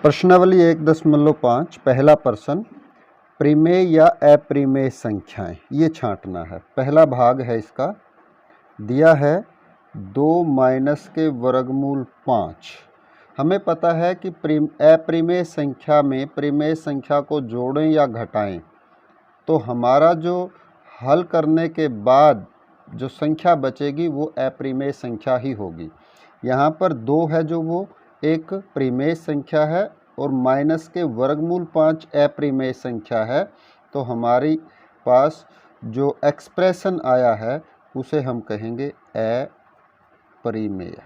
प्रश्नावली 1.5 पहला प्रश्न, परिमेय या अपरिमेय संख्याएं, ये छांटना है। पहला भाग है इसका, दिया है 2 माइनस के वर्गमूल 5। हमें पता है कि अपरिमेय संख्या में परिमेय संख्या को जोड़ें या घटाएं तो हमारा जो हल करने के बाद जो संख्या बचेगी वो अपरिमेय संख्या ही होगी। यहाँ पर 2 है जो वो एक परिमेय संख्या है और माइनस के वर्गमूल 5 अपरिमेय संख्या है, तो हमारी पास जो एक्सप्रेशन आया है उसे हम कहेंगे अपरिमेय।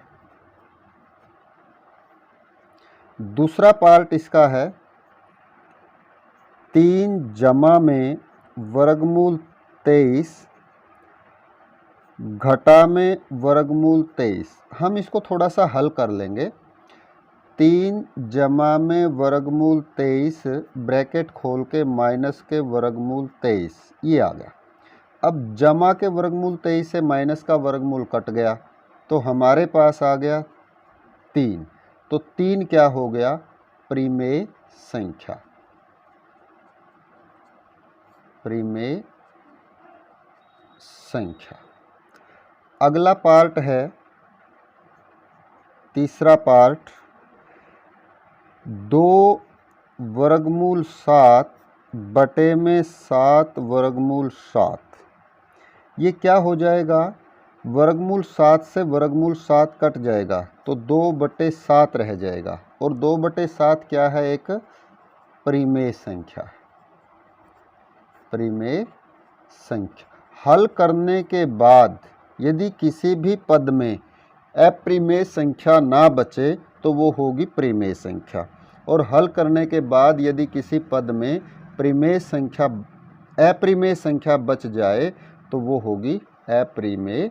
दूसरा पार्ट इसका है 3 जमा में वर्गमूल 23 घटा में वर्गमूल 23। हम इसको थोड़ा सा हल कर लेंगे। 3 जमा में वर्गमूल 23 ब्रैकेट खोल के माइनस के वर्गमूल 23, ये आ गया। अब जमा के वर्गमूल 23 से माइनस का वर्गमूल कट गया तो हमारे पास आ गया 3। तो 3 क्या हो गया? परिमेय संख्या। परिमेय संख्या। अगला पार्ट है तीसरा पार्ट, 2 वर्गमूल 7 बटे में 7 वर्गमूल 7। ये क्या हो जाएगा? वर्गमूल 7 से वर्गमूल 7 कट जाएगा तो 2 बटे 7 रह जाएगा, और 2 बटे 7 क्या है? एक परिमेय संख्या। परिमेय संख्या। हल करने के बाद यदि किसी भी पद में अपरिमेय संख्या ना बचे तो वो होगी परिमेय संख्या, और हल करने के बाद यदि किसी पद में अपरिमेय संख्या बच जाए तो वो होगी अपरिमेय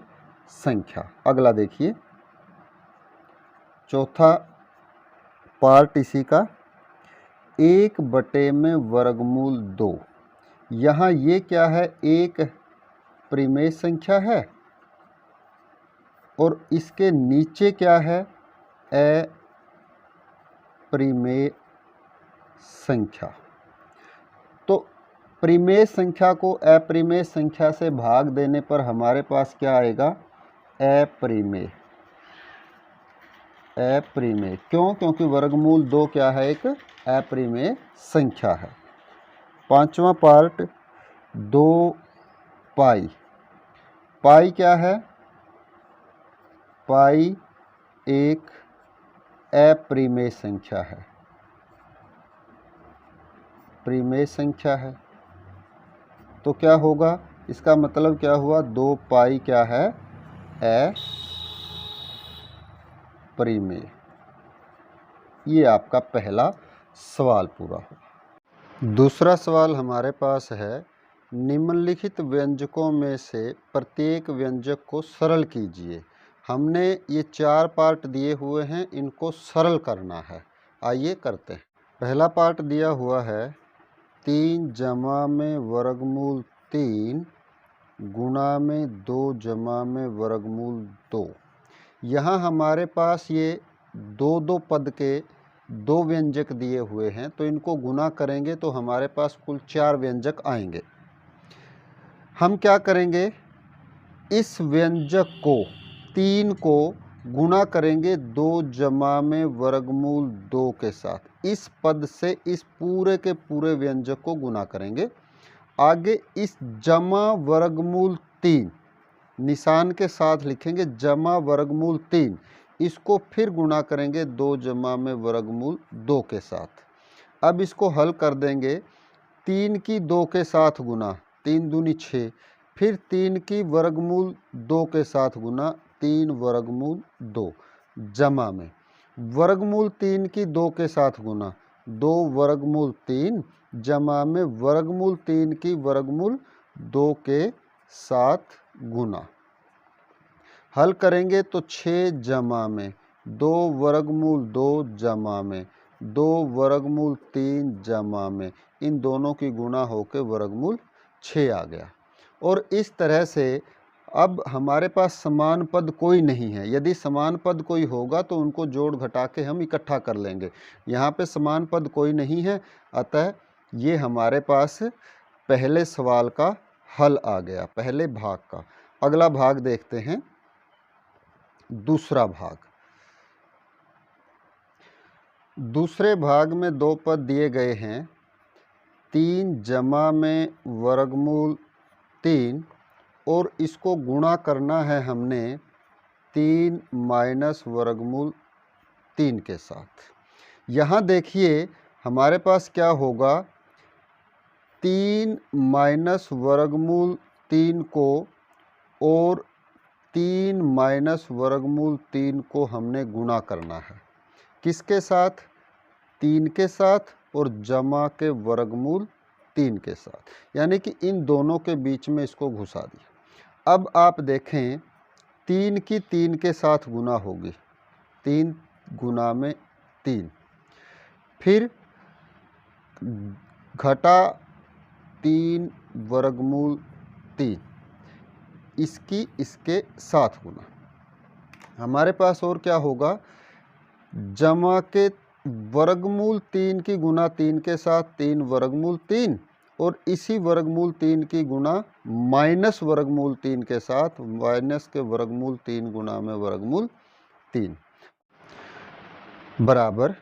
संख्या। अगला देखिए, चौथा पार्ट इसी का, 1 बटे में वर्गमूल 2। यहाँ ये क्या है? एक परिमेय संख्या है और इसके नीचे क्या है? अपरिमेय संख्या। तो परिमेय संख्या को अपरिमेय संख्या से भाग देने पर हमारे पास क्या आएगा? अपरिमेय। अपरिमेय क्यों? क्योंकि वर्गमूल 2 क्या है? एक अपरिमेय संख्या है। पांचवा पार्ट, 2 पाई। पाई क्या है? पाई एक अपरिमेय संख्या है। परिमेय संख्या है तो क्या होगा? इसका मतलब क्या हुआ? 2 पाई क्या है? अपरिमेय। ये आपका पहला सवाल पूरा हुआ। दूसरा सवाल हमारे पास है, निम्नलिखित व्यंजकों में से प्रत्येक व्यंजक को सरल कीजिए। हमने ये 4 पार्ट दिए हुए हैं, इनको सरल करना है। आइए करते हैं। पहला पार्ट दिया हुआ है 3 जमा में वर्गमूल 3 गुणा में 2 जमा में वर्गमूल 2। यहाँ हमारे पास ये 2 पद के 2 व्यंजक दिए हुए हैं, तो इनको गुणा करेंगे तो हमारे पास कुल 4 व्यंजक आएंगे। हम क्या करेंगे? इस व्यंजक को 3 को गुणा करेंगे 2 जमा में वर्गमूल 2 के साथ। इस पद से इस पूरे के पूरे व्यंजक को गुणा करेंगे। आगे इस जमा वर्गमूल 3 निशान के साथ लिखेंगे, जमा वर्गमूल 3, इसको फिर गुणा करेंगे 2 जमा में वर्गमूल 2 के साथ। अब इसको हल कर देंगे। 3 की 2 के साथ गुना, 3 दूनी 6, फिर 3 की वर्गमूल 2 के साथ गुना, 3 वर्गमूल 2 जमा में वर्गमूल 3 की 2 के साथ गुना, 2 वर्गमूल 3 जमा में वर्गमूल 3 की वर्गमूल 2 के साथ गुना। हल करेंगे तो 6 जमा में 2 वर्गमूल 2 जमा में 2 वर्गमूल 3 जमा में, इन दोनों की गुणा होकर वर्गमूल 6 आ गया। और इस तरह से अब हमारे पास समान पद कोई नहीं है। यदि समान पद कोई होगा तो उनको जोड़ घटा के हम इकट्ठा कर लेंगे। यहाँ पे समान पद कोई नहीं है, अतः ये हमारे पास पहले सवाल का हल आ गया, पहले भाग का। अगला भाग देखते हैं, दूसरा भाग। दूसरे भाग में दो पद दिए गए हैं, 3 जमा में वर्गमूल 3, और इसको गुणा करना है हमने 3 माइनस वर्गमूल 3 के साथ। यहाँ देखिए हमारे पास क्या होगा, 3 माइनस वर्गमूल 3 को और 3 माइनस वर्गमूल 3 को हमने गुणा करना है। किसके साथ? 3 के साथ और जमा के वर्गमूल 3 के साथ, यानी कि इन दोनों के बीच में इसको घुसा दिया। अब आप देखें 3 की 3 के साथ गुना होगी, 3 गुना में 3, फिर घटा 3 वर्गमूल 3, इसकी इसके साथ गुना। हमारे पास और क्या होगा, जमा के वर्गमूल 3 की गुना 3 के साथ 3 वर्गमूल 3, और इसी वर्गमूल 3 की गुना माइनस वर्गमूल 3 के साथ, माइनस के वर्गमूल 3 गुना में वर्गमूल 3 बराबर।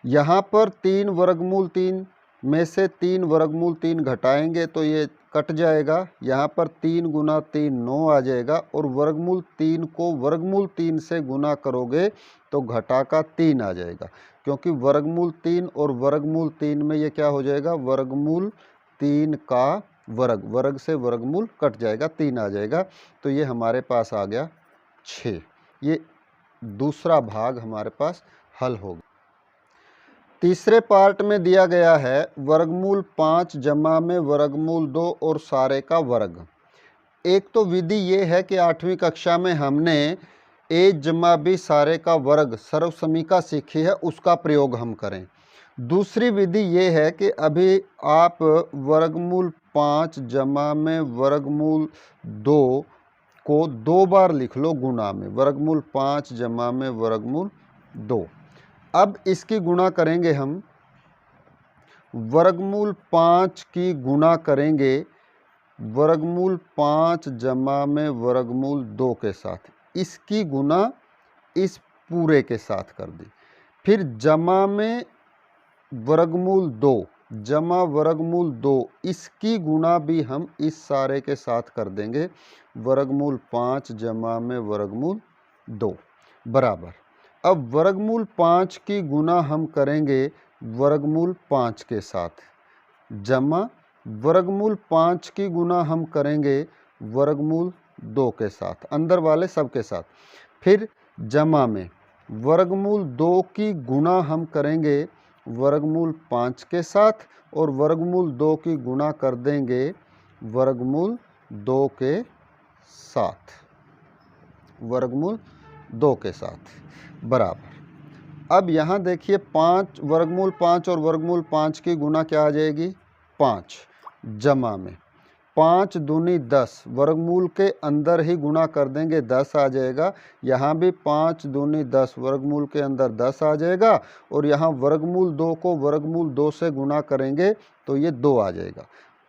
यहाँ पर 3 वर्गमूल 3 में से 3 वर्गमूल 3 घटाएंगे तो ये कट जाएगा। यहाँ पर 3 गुना 3 9 आ जाएगा, और वर्गमूल 3 को वर्गमूल 3 से गुना करोगे तो घटा का 3 आ जाएगा, क्योंकि वर्गमूल 3 और वर्गमूल 3 में ये क्या हो जाएगा, वर्गमूल 3 का वर्ग, वर्ग से वर्गमूल कट जाएगा, 3 आ जाएगा। तो ये हमारे पास आ गया 6। ये दूसरा भाग हमारे पास हल होगा। तीसरे पार्ट में दिया गया है वर्गमूल 5 जमा में वर्गमूल 2 और सारे का वर्ग। एक तो विधि ये है कि 8वीं कक्षा में हमने a जमा b सारे का वर्ग सर्वसमीका सीखी है, उसका प्रयोग हम करें। दूसरी विधि ये है कि अभी आप वर्गमूल 5 जमा में वर्गमूल 2 को 2 बार लिख लो गुणा में, वर्गमूल 5 जमा में वर्गमूल 2। अब इसकी गुणा करेंगे हम, वर्गमूल 5 की गुणा करेंगे वर्गमूल 5 जमा में वर्गमूल 2 के साथ, इसकी गुणा इस पूरे के साथ कर दी। फिर जमा में वर्गमूल 2 जमा वर्गमूल 2, इसकी गुणा भी हम इस सारे के साथ कर देंगे, वर्गमूल 5 जमा में वर्गमूल 2 बराबर। अब वर्गमूल 5 की गुणा हम करेंगे वर्गमूल 5 के साथ, जमा वर्गमूल 5 की गुणा हम करेंगे वर्गमूल 2 के साथ, अंदर वाले सब के साथ। फिर जमा में वर्गमूल 2 की गुणा हम करेंगे वर्गमूल 5 के साथ, और वर्गमूल 2 की गुणा कर देंगे वर्गमूल 2 के साथ, वर्गमूल 2 के साथ बराबर। अब यहाँ देखिए 5 वर्गमूल 5 और वर्गमूल 5 की गुणा क्या आ जाएगी, 5, जमा में 5 दूनी 10, वर्गमूल के अंदर ही गुणा कर देंगे 10 आ जाएगा। यहाँ भी 5 दूनी 10, वर्गमूल के अंदर 10 आ जाएगा, और यहाँ वर्गमूल 2 को वर्गमूल 2 से गुणा करेंगे तो ये 2 आ जाएगा।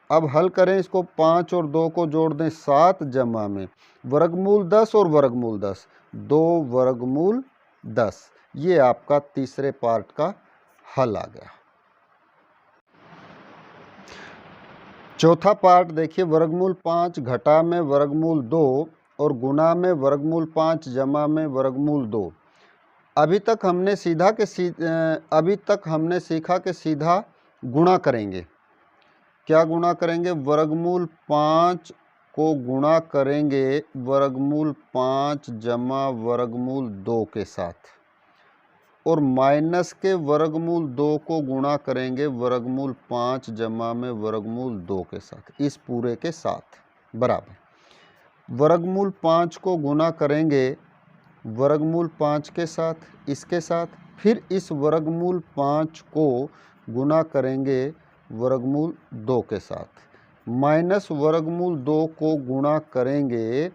अब हल करें इसको, 5 और 2 को जोड़ दें 7, जमा में वर्गमूल 10 और वर्गमूल 10, 2 वर्गमूल 10। ये आपका तीसरे पार्ट का हल आ गया। चौथा पार्ट देखिए, वर्गमूल 5 घटा में वर्गमूल 2 और गुणा में वर्गमूल 5 जमा में वर्गमूल 2। अभी तक हमने सीखा कि सीधा गुणा करेंगे। क्या गुणा करेंगे, वर्गमूल 5 को गुणा करेंगे वर्गमूल 5 जमा वर्गमूल 2 के साथ, और माइनस के वर्गमूल 2 को गुणा करेंगे वर्गमूल 5 जमा में वर्गमूल 2 के साथ, इस पूरे के साथ बराबर। वर्गमूल 5 को गुणा करेंगे वर्गमूल 5 के साथ, इसके साथ, फिर इस वर्गमूल 5 को गुणा करेंगे वर्गमूल 2 के साथ, माइनस वर्गमूल 2 को गुणा करेंगे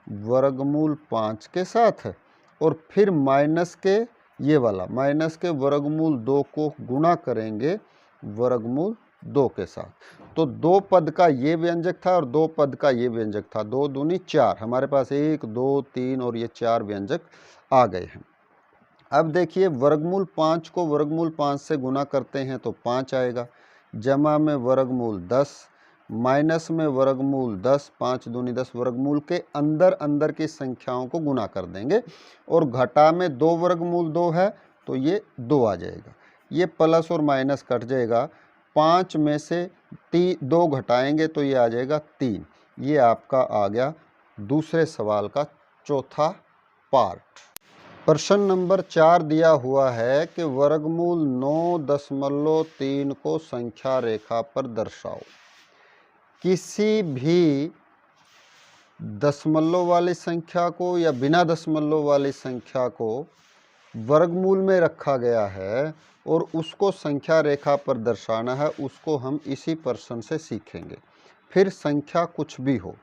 वर्गमूल 5 के साथ, और फिर माइनस के ये वाला माइनस के वर्गमूल 2 को गुणा करेंगे वर्गमूल 2 के साथ। तो 2 पद का ये व्यंजक था और 2 पद का ये व्यंजक था, 2 दूनी 4, हमारे पास 1 2 3 और ये 4 व्यंजक आ गए हैं। अब देखिए वर्गमूल 5 को वर्गमूल 5 से गुणा करते हैं तो 5 आएगा, जमा में वर्गमूल 10, माइनस में वर्गमूल 10, 5 दूनी 10, वर्गमूल के अंदर अंदर की संख्याओं को गुणा कर देंगे, और घटा में 2 वर्गमूल 2 है तो ये 2 आ जाएगा, ये प्लस और माइनस कट जाएगा, 5 में से 2 घटाएंगे तो ये आ जाएगा 3। ये आपका आ गया दूसरे सवाल का चौथा पार्ट। प्रश्न नंबर 4 दिया हुआ है कि वर्गमूल 9.3 को संख्या रेखा पर दर्शाओ। किसी भी दशमलव वाली संख्या को या बिना दशमलव वाली संख्या को वर्गमूल में रखा गया है और उसको संख्या रेखा पर दर्शाना है, उसको हम इसी प्रश्न से सीखेंगे, फिर संख्या कुछ भी हो।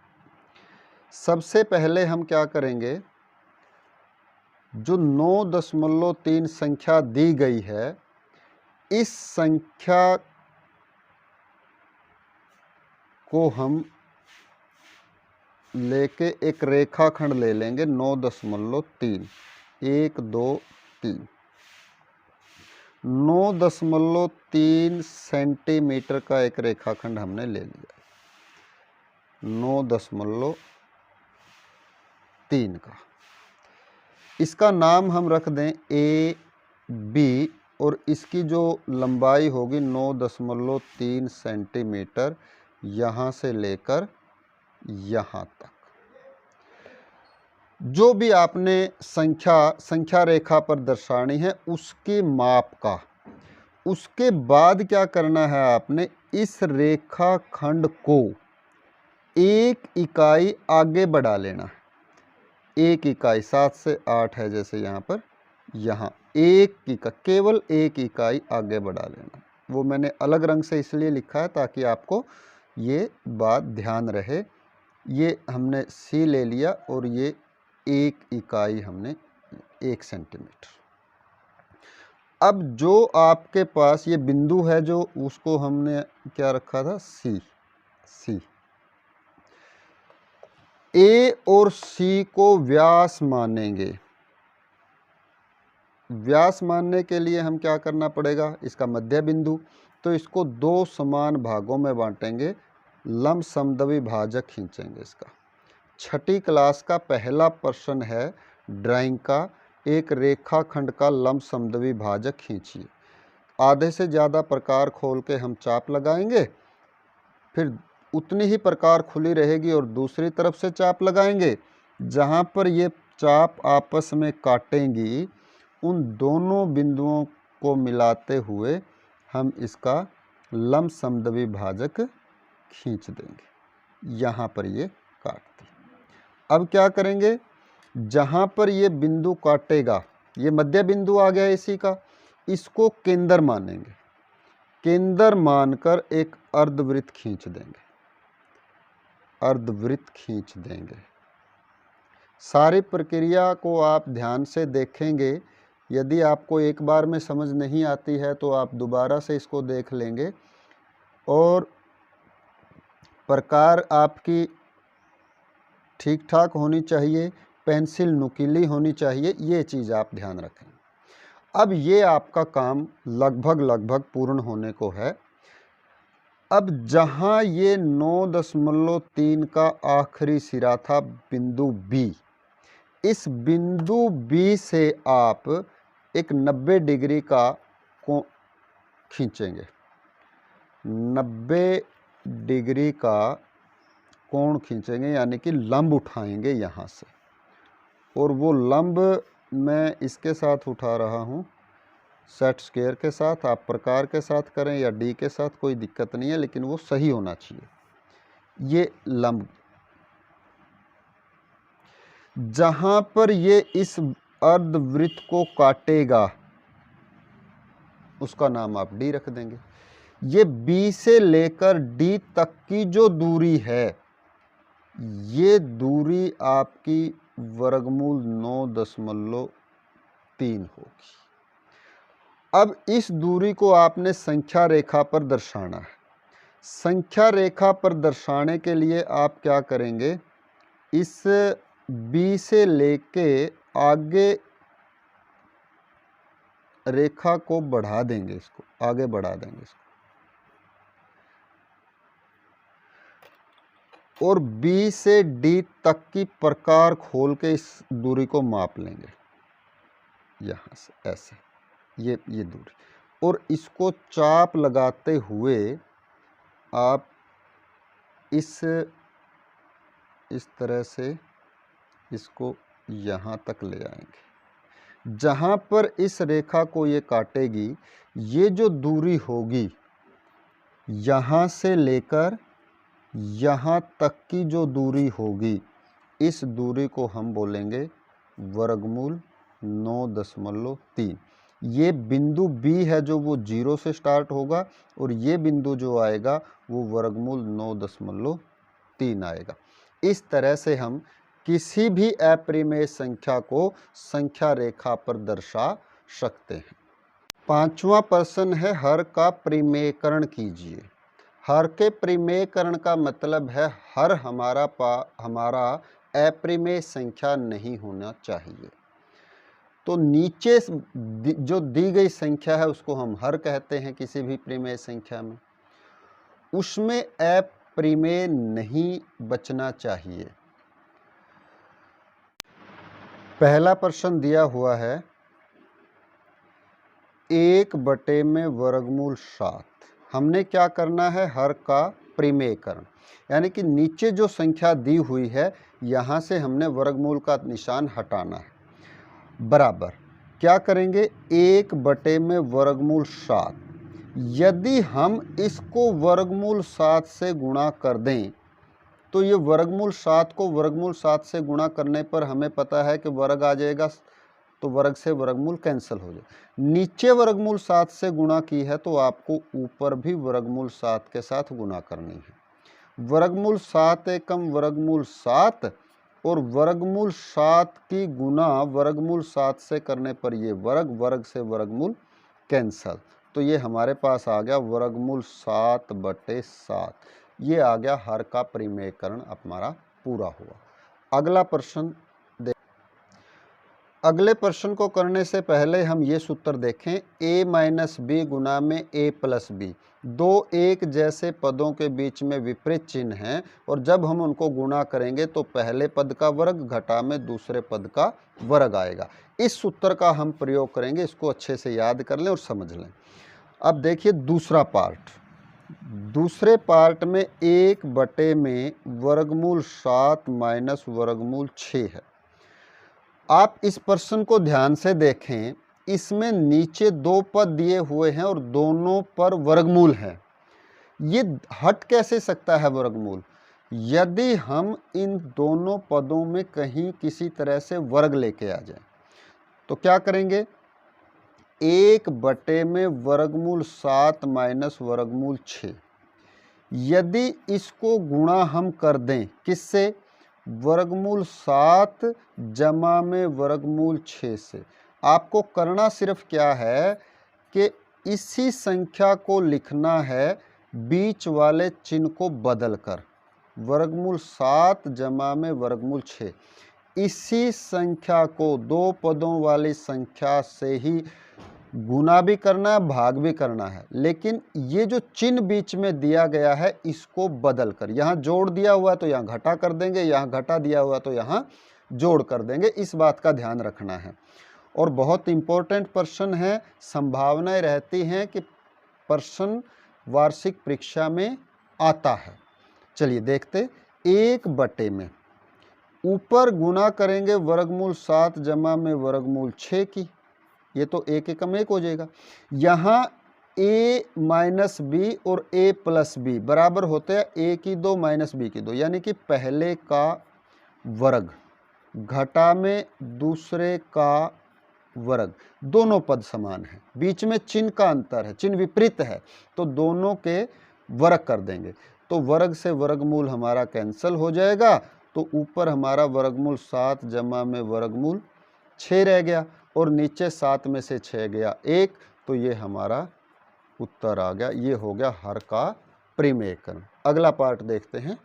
सबसे पहले हम क्या करेंगे, जो 9.3 संख्या दी गई है, इस संख्या को हम लेके एक रेखाखंड ले लेंगे 9.3, 1 2 3, 9.3 सेंटीमीटर का एक रेखाखंड हमने ले लिया, 9.3 का। इसका नाम हम रख दें ए बी, और इसकी जो लंबाई होगी 9.3 सेंटीमीटर, यहाँ से लेकर यहाँ तक। जो भी आपने संख्या रेखा पर दर्शानी है उसके माप का, उसके बाद क्या करना है, आपने इस रेखाखंड को 1 इकाई आगे बढ़ा लेना है। 1 इकाई, 7 से 8 है जैसे यहाँ पर, यहाँ 1 इकाई, केवल 1 इकाई आगे बढ़ा लेना। वो मैंने अलग रंग से इसलिए लिखा है ताकि आपको ये बात ध्यान रहे। ये हमने सी ले लिया और ये 1 इकाई हमने 1 सेंटीमीटर। अब जो आपके पास ये बिंदु है, जो उसको हमने क्या रखा था, सी। ए और सी को व्यास मानेंगे। व्यास मानने के लिए हम क्या करना पड़ेगा, इसका मध्य बिंदु, तो इसको 2 समान भागों में बांटेंगे, लंब समद्वि भाजक खींचेंगे इसका। छठी क्लास का पहला प्रश्न है ड्राइंग का, एक रेखाखंड का लंब समद्वि भाजक खींचिए। आधे से ज़्यादा प्रकार खोल के हम चाप लगाएंगे, फिर उतनी ही प्रकार खुली रहेगी और दूसरी तरफ से चाप लगाएंगे। जहाँ पर ये चाप आपस में काटेंगी, उन दोनों बिंदुओं को मिलाते हुए हम इसका लंब समद्वि भाजक खींच देंगे। यहाँ पर ये काट दी। अब क्या करेंगे, जहाँ पर ये बिंदु काटेगा, ये मध्य बिंदु आ गया इसी का, इसको केंद्र मानेंगे। केंद्र मानकर एक अर्धवृत्त खींच देंगे, अर्धवृत्त खींच देंगे। सारी प्रक्रिया को आप ध्यान से देखेंगे। यदि आपको एक बार में समझ नहीं आती है तो आप दोबारा से इसको देख लेंगे, और प्रकार आपकी ठीक ठाक होनी चाहिए, पेंसिल नुकीली होनी चाहिए, ये चीज़ आप ध्यान रखें। अब ये आपका काम लगभग पूर्ण होने को है। अब जहाँ ये 9.3 का आखिरी सिरा था बिंदु बी, इस बिंदु बी से आप एक 90 डिग्री का कोण खींचेंगे, 90 डिग्री का कोण खींचेंगे, यानी कि लंब उठाएंगे यहाँ से, और वो लंब मैं इसके साथ उठा रहा हूँ, सेट स्क्वायर के साथ। आप प्रकार के साथ करें या डी के साथ, कोई दिक्कत नहीं है, लेकिन वो सही होना चाहिए। ये लंब, जहाँ पर ये इस अर्धवृत्त को काटेगा, उसका नाम आप डी रख देंगे। ये बी से लेकर डी तक की जो दूरी है, ये दूरी आपकी वर्गमूल 9.3 होगी। अब इस दूरी को आपने संख्या रेखा पर दर्शाना है। संख्या रेखा पर दर्शाने के लिए आप क्या करेंगे, इस बी से लेके आगे रेखा को बढ़ा देंगे, इसको आगे बढ़ा देंगे इसको, और बी से डी तक की प्रकार खोल के इस दूरी को माप लेंगे, यहाँ से ऐसे ये दूरी, और इसको चाप लगाते हुए आप इस तरह से इसको यहाँ तक ले आएंगे। जहाँ पर इस रेखा को ये काटेगी, ये जो दूरी होगी यहाँ से लेकर यहाँ तक की जो दूरी होगी, इस दूरी को हम बोलेंगे वर्गमूल 9.3। ये बिंदु B है जो वो 0 से स्टार्ट होगा, और ये बिंदु जो आएगा वो वर्गमूल 9.3 आएगा। इस तरह से हम किसी भी अपरिमेय संख्या को संख्या रेखा पर दर्शा सकते हैं। 5वां प्रश्न है, हर का परिमेयकरण कीजिए। हर के परिमेयकरण का मतलब है हर हमारा अपरिमेय संख्या नहीं होना चाहिए। तो नीचे जो दी गई संख्या है उसको हम हर कहते हैं किसी भी परिमेय संख्या में, उसमें अपरिमेय नहीं बचना चाहिए। पहला प्रश्न दिया हुआ है 1 में वर्गमूल 7। हमने क्या करना है, हर का परिमेयकरण, यानी कि नीचे जो संख्या दी हुई है यहाँ से हमने वर्गमूल का निशान हटाना है। बराबर क्या करेंगे, 1 में वर्गमूल 7। यदि हम इसको वर्गमूल 7 से गुणा कर दें तो ये वर्गमूल 7 को वर्गमूल 7 से गुणा करने पर हमें पता है कि वर्ग आ जाएगा, तो वर्ग से वर्गमूल कैंसिल हो जाए। नीचे वर्गमूल 7 से गुणा की है तो आपको ऊपर भी वर्गमूल 7 के साथ गुणा करनी है। वर्गमूल 7 एकम वर्गमूल 7, और वर्गमूल 7 की गुना वर्गमूल 7 से करने पर ये वर्ग से वर्गमूल कैंसल, तो ये हमारे पास आ गया वर्गमूल 7/7। ये आ गया हर का परिमेयकरण हमारा पूरा हुआ। अगला प्रश्न अगले प्रश्न को करने से पहले हम ये सूत्र देखें, a - b गुना में a+b। दो एक जैसे पदों के बीच में विपरीत चिन्ह हैं, और जब हम उनको गुणा करेंगे तो पहले पद का वर्ग घटा में दूसरे पद का वर्ग आएगा। इस सूत्र का हम प्रयोग करेंगे, इसको अच्छे से याद कर लें और समझ लें। अब देखिए दूसरा पार्ट, दूसरे पार्ट में 1 में वर्गमूल 7 माइनस वर्गमूल 6 है। आप इस प्रश्न को ध्यान से देखें, इसमें नीचे 2 पद दिए हुए हैं और दोनों पर वर्गमूल है। ये हट कैसे सकता है वर्गमूल, यदि हम इन दोनों पदों में कहीं किसी तरह से वर्ग लेके आ जाए। तो क्या करेंगे, 1 में वर्गमूल 7 माइनस वर्गमूल 6, यदि इसको गुणा हम कर दें किससे, वर्गमूल 7 जमा में वर्गमूल 6 से। आपको करना सिर्फ क्या है कि इसी संख्या को लिखना है बीच वाले चिन्ह को बदलकर, वर्गमूल 7 जमा में वर्गमूल 6। इसी संख्या को दो पदों वाली संख्या से ही गुना भी करना है, भाग भी करना है, लेकिन ये जो चिन्ह बीच में दिया गया है इसको बदल कर, यहाँ जोड़ दिया हुआ है तो यहाँ घटा कर देंगे, यहाँ घटा दिया हुआ तो यहाँ जोड़ कर देंगे। इस बात का ध्यान रखना है। और बहुत इंपॉर्टेंट प्रश्न है, संभावनाएं रहती हैं कि प्रश्न वार्षिक परीक्षा में आता है। चलिए देखते, 1 में ऊपर गुना करेंगे वर्गमूल 7 जमा में वर्गमूल 6 की, ये तो 1 एकम 1 हो जाएगा। यहाँ a माइनस बी और a प्लस बी बराबर होते हैं a की 2 माइनस b की 2, यानी कि पहले का वर्ग घटा में दूसरे का वर्ग, दोनों पद समान हैं, बीच में चिन्ह का अंतर है, चिन्ह विपरीत है, तो दोनों के वर्ग कर देंगे। तो वर्ग से वर्गमूल हमारा कैंसिल हो जाएगा, तो ऊपर हमारा वर्गमूल 7 जमा में वर्गमूल 6 रह गया और नीचे 7 में से 6 गया 1, तो ये हमारा उत्तर आ गया। ये हो गया हर का परिमेयकरण। अगला पार्ट देखते हैं।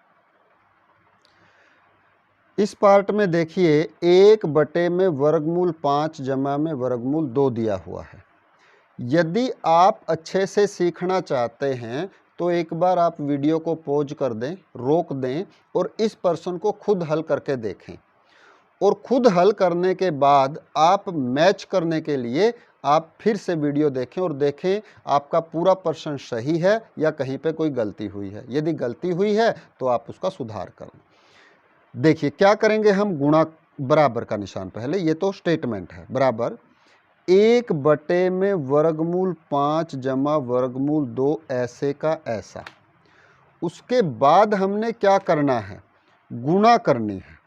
इस पार्ट में देखिए 1 बटे में वर्गमूल 5 जमा में वर्गमूल 2 दिया हुआ है। यदि आप अच्छे से सीखना चाहते हैं तो एक बार आप वीडियो को पॉज कर दें, रोक दें और इस प्रश्न को खुद हल करके देखें, और खुद हल करने के बाद आप मैच करने के लिए आप फिर से वीडियो देखें और देखें आपका पूरा प्रश्न सही है या कहीं पे कोई गलती हुई है। यदि गलती हुई है तो आप उसका सुधार करें। देखिए क्या करेंगे हम, गुणा बराबर का निशान पहले, ये तो स्टेटमेंट है, बराबर 1 बटे में वर्गमूल 5 जमा वर्गमूल 2 ऐसे का ऐसा। उसके बाद हमने क्या करना है, गुणा करनी है।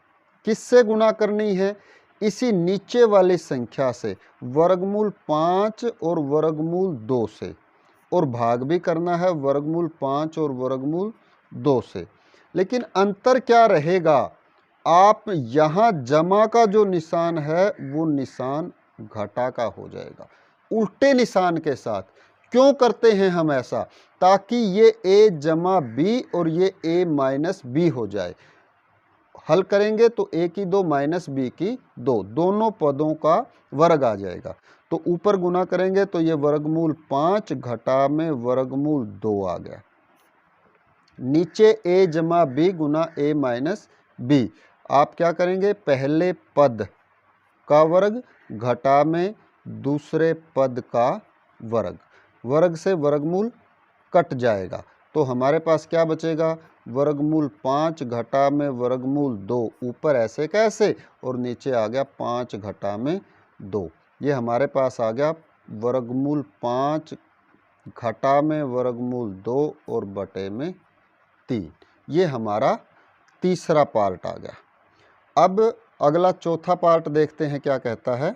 किससे गुणा करनी है, इसी नीचे वाली संख्या से, वर्गमूल 5 और वर्गमूल 2 से, और भाग भी करना है वर्गमूल 5 और वर्गमूल 2 से। लेकिन अंतर क्या रहेगा, आप यहाँ जमा का जो निशान है वो निशान घटा का हो जाएगा, उल्टे निशान के साथ। क्यों करते हैं हम ऐसा, ताकि ये a जमा b और ये a माइनस b हो जाए। हल करेंगे तो a की 2 माइनस b की 2, दोनों पदों का वर्ग आ जाएगा। तो ऊपर गुना करेंगे तो ये वर्गमूल 5 घटा में वर्गमूल 2 आ गया। नीचे a जमा b Guna a minus b। आप क्या करेंगे, पहले पद का वर्ग घटा में दूसरे पद का वर्ग, वर्ग से वर्गमूल कट जाएगा, तो हमारे पास क्या बचेगा, वर्गमूल 5 घटा में वर्गमूल 2, ऊपर ऐसे कैसे और नीचे आ गया 5 घटा में 2। ये हमारे पास आ गया वर्गमूल 5 घटा में वर्गमूल 2 और बटे में 3। ये हमारा तीसरा पार्ट आ गया। अब अगला चौथा पार्ट देखते हैं क्या कहता है।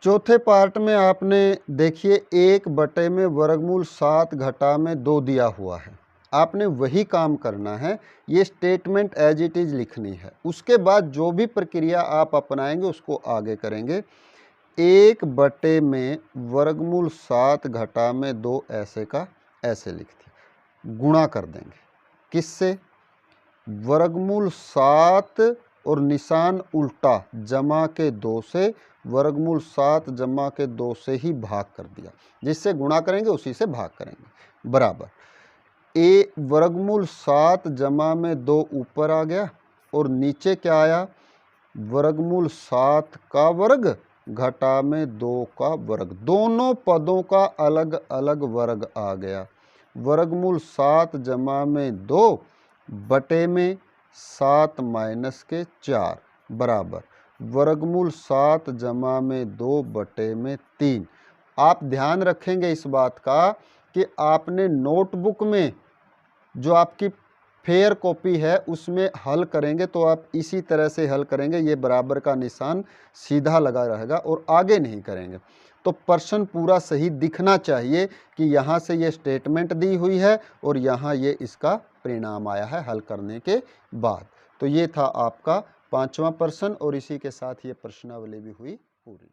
चौथे पार्ट में आपने देखिए 1 बटे में वर्गमूल 7 घटा में 2 दिया हुआ है। आपने वही काम करना है, ये स्टेटमेंट एज इट इज लिखनी है। उसके बाद जो भी प्रक्रिया आप अपनाएंगे उसको आगे करेंगे। 1 बटे में वर्गमूल 7 घटा में 2 ऐसे का ऐसे लिख दिया, गुणा कर देंगे किससे, वर्गमूल 7 और निशान उल्टा जमा के 2 से, वर्गमूल 7 जमा के 2 से ही भाग कर दिया, जिससे गुणा करेंगे उसी से भाग करेंगे, बराबर a वर्गमूल 7 जमा में 2 ऊपर आ गया और नीचे क्या आया, वर्गमूल 7 का वर्ग घटा में 2 का वर्ग, दोनों पदों का अलग अलग वर्ग आ गया। वर्गमूल 7 जमा में 2 बटे में 7 माइनस के 4 बराबर वर्गमूल 7 जमा में 2 बटे में 3। आप ध्यान रखेंगे इस बात का कि आपने नोटबुक में जो आपकी फेयर कॉपी है उसमें हल करेंगे तो आप इसी तरह से हल करेंगे, ये बराबर का निशान सीधा लगा रहेगा और आगे नहीं करेंगे। तो प्रश्न पूरा सही दिखना चाहिए कि यहाँ से ये स्टेटमेंट दी हुई है और यहाँ ये इसका परिणाम आया है हल करने के बाद। तो ये था आपका 5वां प्रश्न और इसी के साथ ये प्रश्नावली भी हुई पूरी।